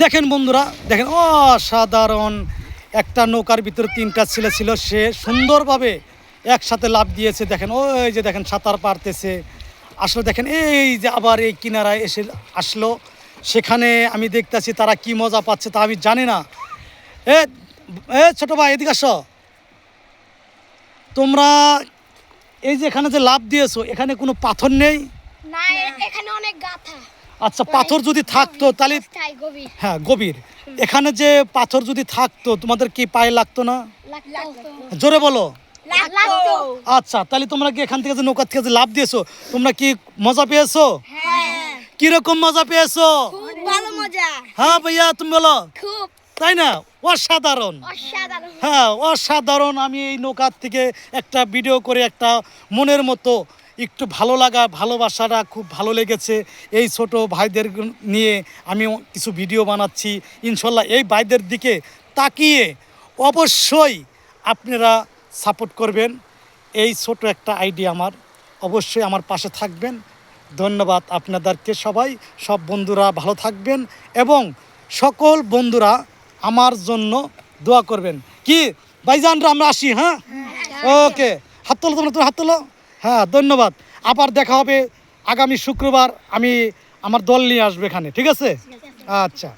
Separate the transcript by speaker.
Speaker 1: দেখেন বন্ধুরা, দেখেন অসাধারণ একটা নৌকার ভিতরে 3টা ছেলে ছিল, সে সুন্দরভাবে একসাথে লাফ দিয়েছে। দেখেন ওই যে দেখেন সাঁতার পারতেছে। আসলে দেখেন এই যে আবার এই কিনারায় এসে আসলো, সেখানে আমি দেখতেছি তারা কি মজা পাচ্ছে তা আমি জানি না। এ এ ছোট ভাই এদিকে আসো। তোমরা এই যে এখানে যে লাফ দিয়েছো, এখানে কোনো পাথর নেই?
Speaker 2: না, এখানে অনেক গাথা।
Speaker 1: আচ্ছা, পাথর যদি থাকতো তাহলে
Speaker 2: গভীর।
Speaker 1: হ্যাঁ গভীর। এখানে যে পাথর যদি থাকতো তোমাদের কি পায়ে লাগতো না?
Speaker 2: লাগতো।
Speaker 1: জোরে বলো।
Speaker 2: লাগতো।
Speaker 1: আচ্ছা, তাহলে তোমরা কি এখান থেকে যে নৌকা থেকে যে লাফ দিয়েছো, তোমরা কি মজা পেয়েছো?
Speaker 2: হ্যাঁ,
Speaker 1: কিরকম মজা পেয়েছো?
Speaker 2: খুব ভালো মজা।
Speaker 1: হ্যাঁ ভাইয়া, তুমি বলো।
Speaker 2: খুব
Speaker 1: তাই না? অসাধারণ।
Speaker 2: অসাধারণ।
Speaker 1: হ্যাঁ অসাধারণ। আমি এই নৌকার থেকে একটা ভিডিও করে একটা মনের মতো একটু ভালো লাগা, ভালোবাসাটা খুব ভালো লেগেছে। এই ছোট ভাইদের নিয়ে আমি কিছু ভিডিও বানাচ্ছি। ইনশাল্লাহ এই ভাইদের দিকে তাকিয়ে অবশ্যই আপনারা সাপোর্ট করবেন। এই ছোট একটা আইডিয়া আমার, অবশ্যই আমার পাশে থাকবেন। ধন্যবাদ আপনাদেরকে সবাই। সব বন্ধুরা ভালো থাকবেন এবং সকল বন্ধুরা আমার জন্য দোয়া করবেন। কি ভাইজানরা, আমরা আসি। হ্যাঁ ওকে, হাত তোলো, তোমরা হাত তোলো। হ্যাঁ ধন্যবাদ। আবার দেখা হবে আগামী শুক্রবার। আমি আমার দল নিয়ে আসবো এখানে, ঠিক আছে? আচ্ছা।